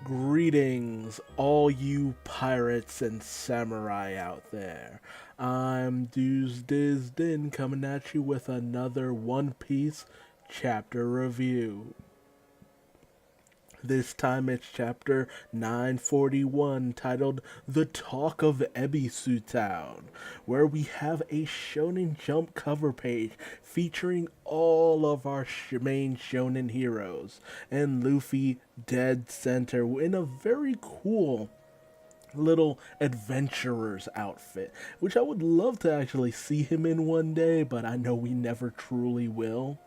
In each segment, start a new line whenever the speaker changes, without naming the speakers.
Greetings, all you pirates and samurai out there. I'm Duuz-Diz-Din coming at you with another One Piece chapter review. This time it's chapter 941, titled The Talk of Ebisu Town, where we have a Shonen Jump cover page featuring all of our main shonen heroes, and Luffy dead center in a very cool little adventurer's outfit, which I would love to actually see him in one day, but I know we never truly will.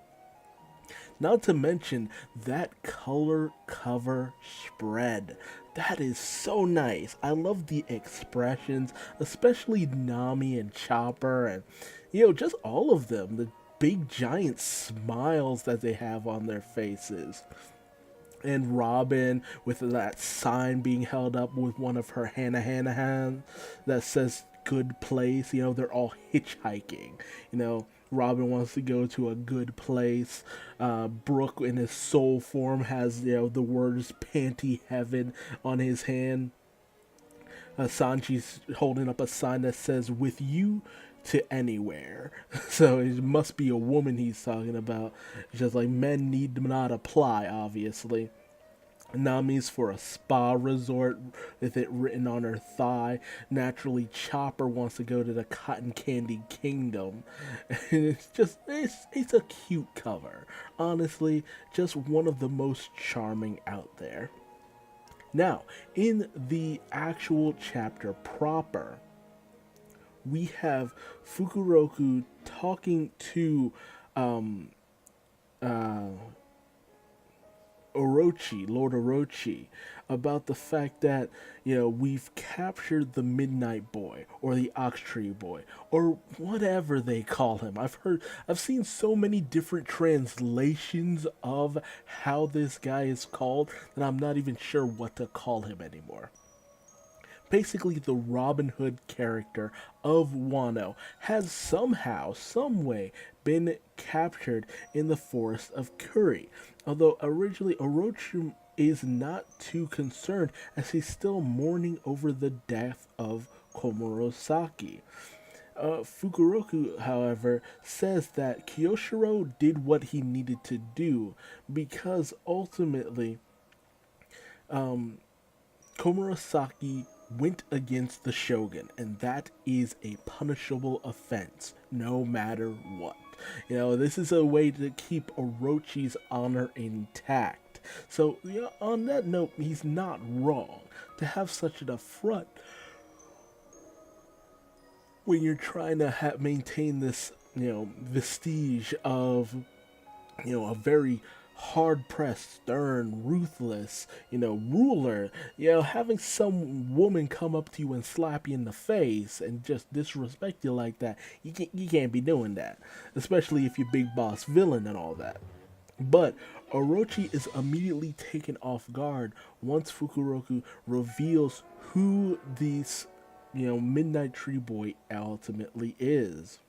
Not to mention that color cover spread. That is so nice. I love the expressions, especially Nami and Chopper, and just all of them. The big giant smiles that they have on their faces. And Robin with that sign being held up with one of her Hannah hands that says good place. They're all hitchhiking. Robin wants to go to a good place. Brook in his soul form has, the words panty heaven on his hand. Sanji's holding up a sign that says with you to anywhere. So it must be a woman he's talking about. It's just like men need not apply, obviously. Nami's for a spa resort with it written on her thigh. Naturally, Chopper wants to go to the Cotton Candy Kingdom. And it's a cute cover. Honestly, just one of the most charming out there. Now, in the actual chapter proper, we have Fukuroku talking to Lord Orochi, about the fact that, we've captured the Midnight Boy, or the Ox Tree Boy, or whatever they call him. I've seen so many different translations of how this guy is called that I'm not even sure what to call him anymore. Basically, the Robin Hood character of Wano has somehow, someway, been captured in the forest of Kuri. Although originally Orochi is not too concerned, as he's still mourning over the death of Komurosaki. Fukuroku, however, says that Kyoshiro did what he needed to do because ultimately Komurosaki went against the shogun, and that is a punishable offense, no matter what. This is a way to keep Orochi's honor intact. So, on that note, he's not wrong to have such an affront when you're trying to maintain this, vestige of, a very hard-pressed, stern, ruthless, ruler. Having some woman come up to you and slap you in the face and just disrespect you like that, you can't be doing that, especially if you're big boss villain and all that. But Orochi is immediately taken off guard once Fukuroku reveals who this, Midnight Tree Boy ultimately is.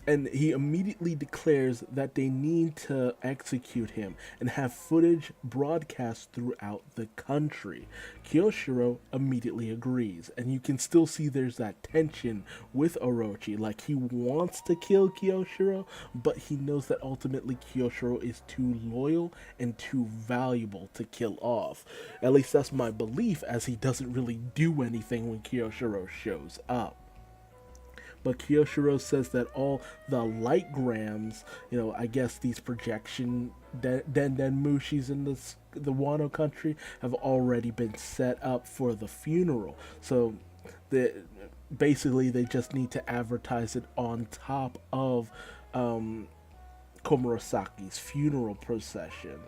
And he immediately declares that they need to execute him and have footage broadcast throughout the country. Kyoshiro immediately agrees, and you can still see there's that tension with Orochi, like he wants to kill Kyoshiro, but he knows that ultimately Kyoshiro is too loyal and too valuable to kill off. At least that's my belief, as he doesn't really do anything when Kyoshiro shows up. But Kyoshiro says that all the light grams, I guess these projection Mushis in the Wano country have already been set up for the funeral. So basically they just need to advertise it on top of Komurasaki's funeral procession.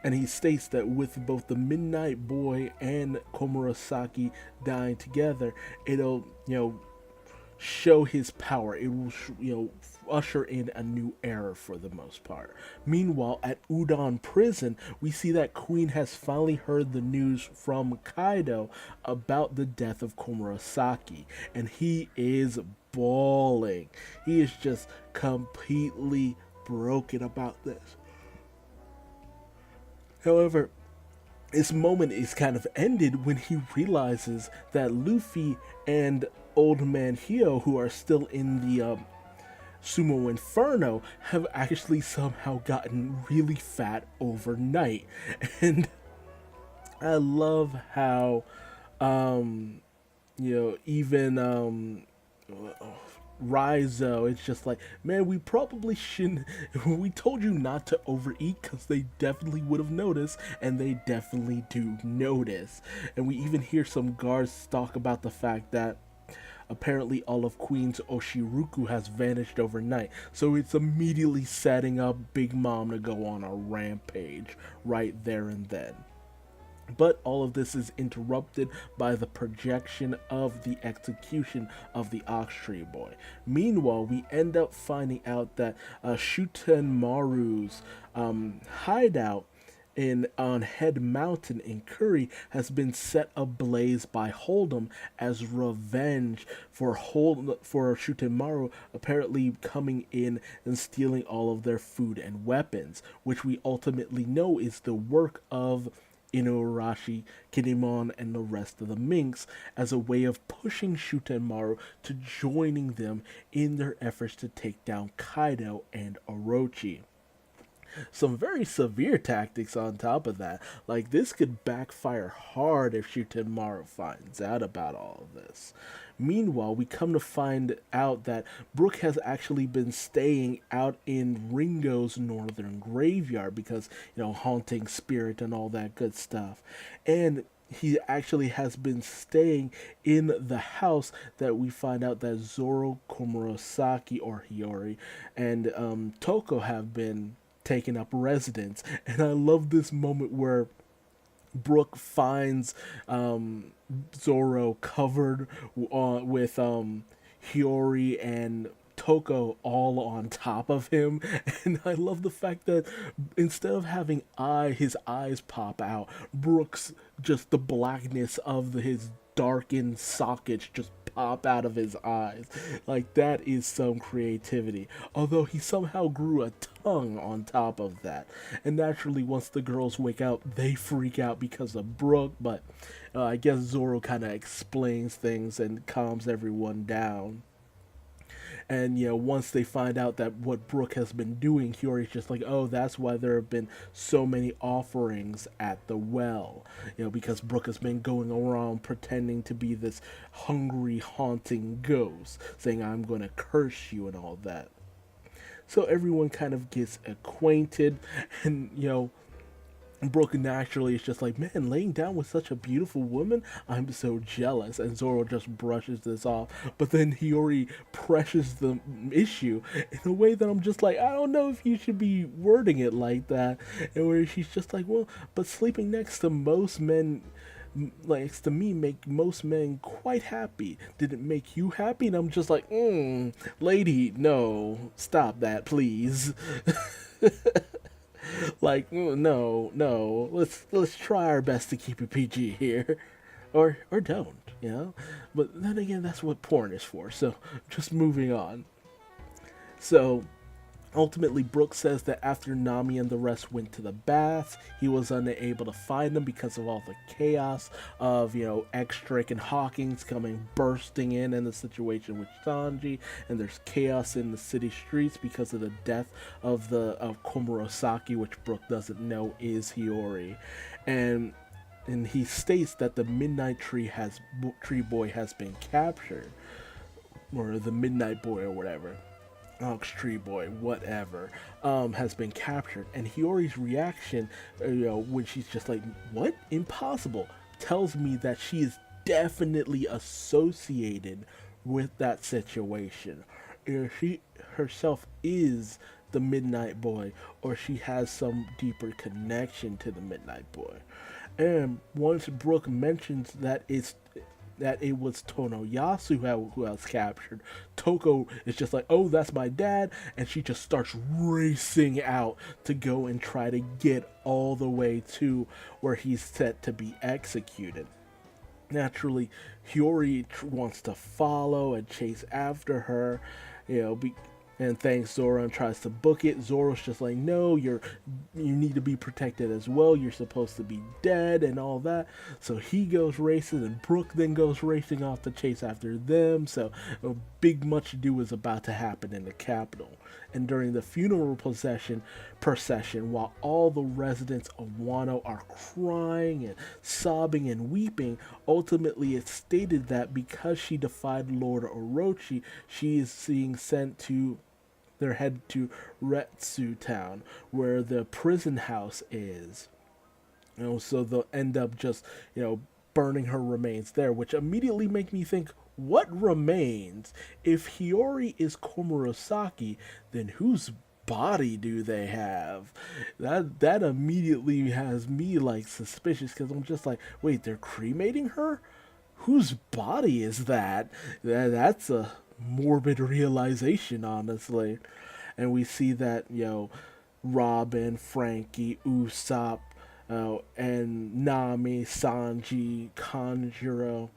And he states that with both the Midnight Boy and Komurasaki dying together, it'll, show his power. It will, usher in a new era for the most part. Meanwhile, at Udon Prison, we see that Queen has finally heard the news from Kaido about the death of Komurasaki, and he is bawling. He is just completely broken about this. However, this moment is kind of ended when he realizes that Luffy and Old Man Hio, who are still in the Sumo Inferno, have actually somehow gotten really fat overnight. And I love how, even Rizo, it's just like, man, we probably shouldn't. We told you not to overeat because they definitely would have noticed, and they definitely do notice. And we even hear some guards talk about the fact that apparently all of Queen's Oshiruku has vanished overnight. So it's immediately setting up Big Mom to go on a rampage right there and then. But all of this is interrupted by the projection of the execution of the Ox Tree Boy. Meanwhile, we end up finding out that Shutenmaru's hideout on Head Mountain in Curry has been set ablaze by Hold'em as revenge for Shutenmaru apparently coming in and stealing all of their food and weapons, which we ultimately know is the work of Inuarashi, Kinemon, and the rest of the Minks as a way of pushing Shutenmaru to joining them in their efforts to take down Kaido and Orochi. Some very severe tactics on top of that. Like, this could backfire hard if Shutenmaru finds out about all of this. Meanwhile, we come to find out that Brook has actually been staying out in Ringo's northern graveyard because, haunting spirit and all that good stuff. And he actually has been staying in the house that we find out that Zoro, Komurosaki, or Hiyori, and Toko have been taking up residence. And I love this moment where Brook finds Zoro covered with Hiyori and Toko all on top of him. And I love the fact that instead of having his eyes pop out, Brook's just the blackness of his darkened sockets just pop out of his eyes. Like, that is some creativity. Although he somehow grew a tongue on top of that. And naturally, once the girls wake up, they freak out because of Brook, but I guess Zoro kind of explains things and calms everyone down. And, once they find out that what Brook has been doing, Hiyori's just like, oh, that's why there have been so many offerings at the well. Because Brook has been going around pretending to be this hungry, haunting ghost, saying, I'm going to curse you and all that. So everyone kind of gets acquainted, and, Brook naturally is just like, man, laying down with such a beautiful woman, I'm so jealous. And Zoro just brushes this off. But then Hiyori presses the issue in a way that I'm just like, I don't know if you should be wording it like that. And where she's just like, well, but sleeping next to most men, next to me, make most men quite happy. Did it make you happy? And I'm just like, lady, no, stop that, please. Like, no, let's try our best to keep it PG here, or don't, But then again, that's what porn is for. So just moving on. So ultimately, Brook says that after Nami and the rest went to the baths, he was unable to find them because of all the chaos of, X-Drake and Hawkins bursting in the situation with Sanji, and there's chaos in the city streets because of the death of Komurosaki, which Brook doesn't know is Hiyori. And he states that the Midnight Tree Boy has been captured, or the Midnight Boy or whatever. Ox Tree Boy, whatever, has been captured. And Hiyori's reaction, when she's just like, what? Impossible, tells me that she is definitely associated with that situation. She herself is the Midnight Boy, or she has some deeper connection to the Midnight Boy. And once Brook mentions that it was Tonoyasu who was captured, Toko is just like, oh, that's my dad, and she just starts racing out to go and try to get all the way to where he's set to be executed. Naturally, Hiyori wants to follow and chase after her, and thanks Zoro and tries to book it. Zoro's just like, no, you need to be protected as well. You're supposed to be dead and all that. So he goes racing, and Brook then goes racing off to chase after them. So a big much ado is about to happen in the capital. And during the funeral procession, while all the residents of Wano are crying and sobbing and weeping, ultimately it's stated that because she defied Lord Orochi, she is being sent to their head to Retsu Town, where the prison house is. So they'll end up just, burning her remains there, which immediately make me think, what remains? If Hiyori is Komurosaki, then whose body do they have? That immediately has me like suspicious, because I'm just like, wait, they're cremating her? Whose body is that? That's a morbid realization, honestly. And we see that, Robin, Frankie, Usopp, and Nami, Sanji, Kanjuro,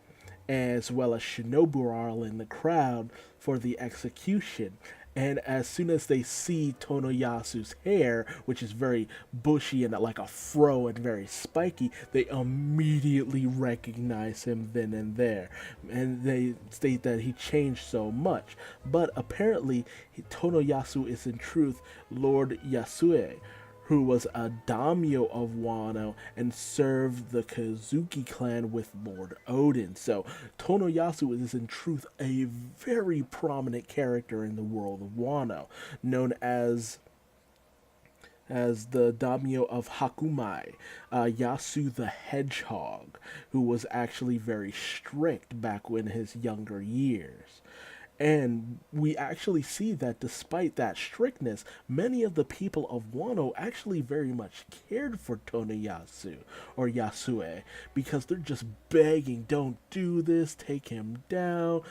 as well as Shinobu are all in the crowd for the execution. And as soon as they see Tonoyasu's hair, which is very bushy and like a fro and very spiky, they immediately recognize him then and there. And they state that he changed so much. But apparently, Tonoyasu is in truth Lord Yasue, who was a daimyo of Wano and served the Kozuki clan with Lord Odin. So Tonoyasu is in truth a very prominent character in the world of Wano, known as the daimyo of Hakumai, Yasu the Hedgehog, who was actually very strict back in his younger years. And we actually see that despite that strictness, many of the people of Wano actually very much cared for Tonoyasu, or Yasue, because they're just begging, don't do this, take him down,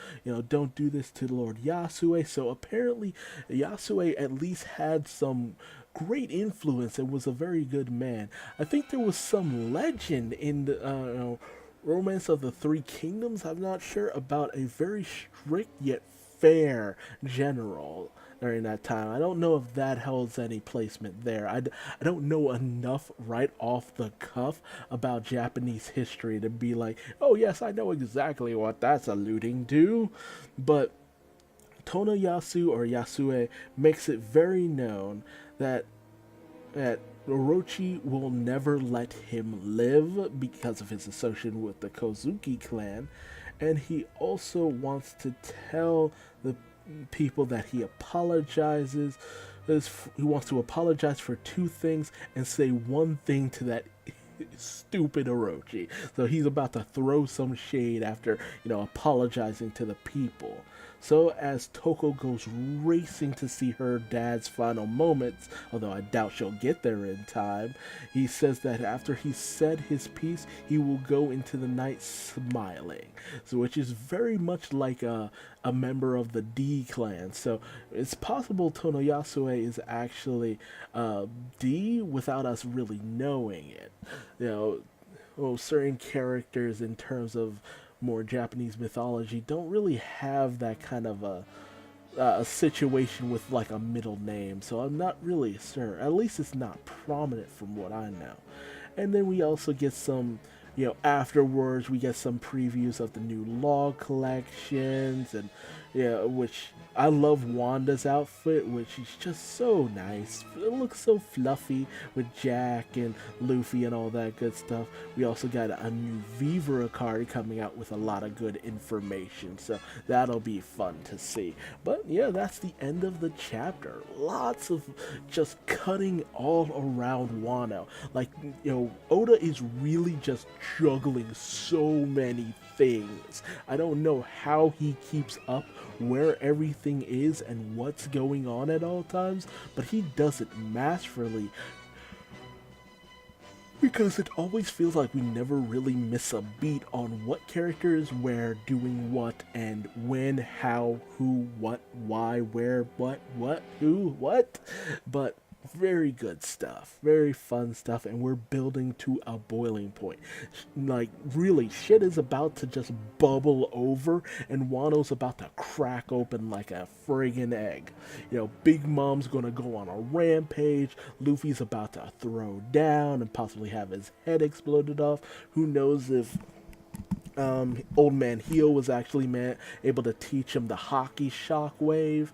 don't do this to Lord Yasue. So apparently Yasue at least had some great influence and was a very good man. I think there was some legend in the Romance of the Three Kingdoms, I'm not sure, about a very strict yet fair general during that time. I don't know if that holds any placement there. I don't know enough right off the cuff about Japanese history to be like, oh yes, I know exactly what that's alluding to. But Tonoyasu, or Yasue, makes it very known that Orochi will never let him live because of his association with the Kozuki clan, and he also wants to tell the people that he apologizes. He wants to apologize for two things and say one thing to that stupid Orochi. So he's about to throw some shade after, apologizing to the people. So as Toko goes racing to see her dad's final moments, although I doubt she'll get there in time, he says that after he said his piece, he will go into the night smiling. So which is very much like a member of the D clan. So it's possible Tonoyasue is actually D without us really knowing it. Certain characters in terms of more Japanese mythology don't really have that kind of a situation with like a middle name, so I'm not really sure. At least it's not prominent from what I know. And then we also get some, afterwards we get some previews of the new Law collections, and which I love Wanda's outfit, which is just so nice. It looks so fluffy with Jack and Luffy and all that good stuff. We also got a new Vivra card coming out with a lot of good information, so that'll be fun to see. But yeah, that's the end of the chapter. Lots of just cutting all around Wano. Like, Oda is really just juggling so many things. I don't know how he keeps up where everything is and what's going on at all times, but he does it masterfully, because it always feels like we never really miss a beat on what character is where, doing what, and when, how, who, what, why, where, what, who, what. But very good stuff, very fun stuff, and we're building to a boiling point. Like, really, shit is about to just bubble over, and Wano's about to crack open like a friggin' egg. You know, Big Mom's gonna go on a rampage, Luffy's about to throw down and possibly have his head exploded off. Who knows if Old Man Heel was actually able to teach him the hockey shockwave.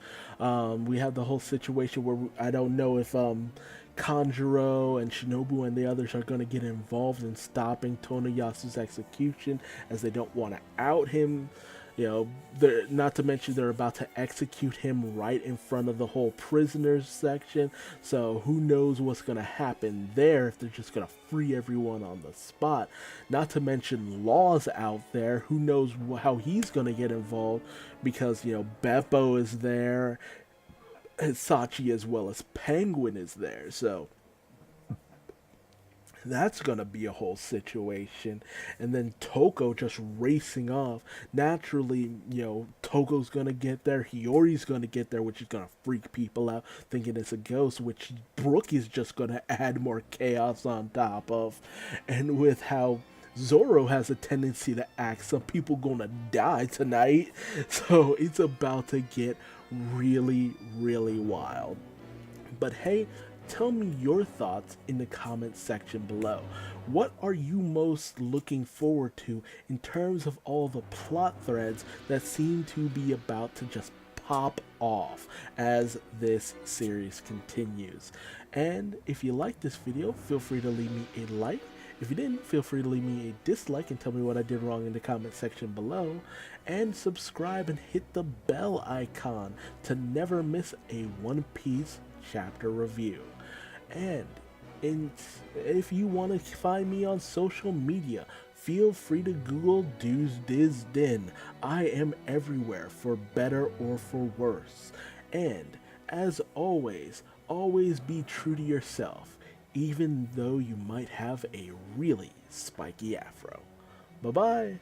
We have the whole situation where I don't know if Kanjuro and Shinobu and the others are going to get involved in stopping Tonoyasu's execution, as they don't want to out him. You know, not to mention they're about to execute him right in front of the whole prisoners section. So who knows what's going to happen there, if they're just going to free everyone on the spot. Not to mention Law's out there. Who knows how he's going to get involved, because, you know, Beppo is there, Hisachi as well as Penguin is there. So that's gonna be a whole situation. And then Toko just racing off. Naturally, you know, Toko's gonna get there, Hiyori's gonna get there, which is gonna freak people out, thinking it's a ghost, which Brook is just gonna add more chaos on top of. And with how Zoro has a tendency to act, some people gonna die tonight. So it's about to get really, really wild. But hey, tell me your thoughts in the comments section below. What are you most looking forward to in terms of all the plot threads that seem to be about to just pop off as this series continues? And if you like this video, feel free to leave me a like. If you didn't, feel free to leave me a dislike and tell me what I did wrong in the comment section below. And subscribe and hit the bell icon to never miss a One Piece chapter review. And if you want to find me on social media, feel free to Google Duuz-Diz-Din. I am everywhere, for better or for worse. And as always, always be true to yourself, even though you might have a really spiky afro. Bye-bye.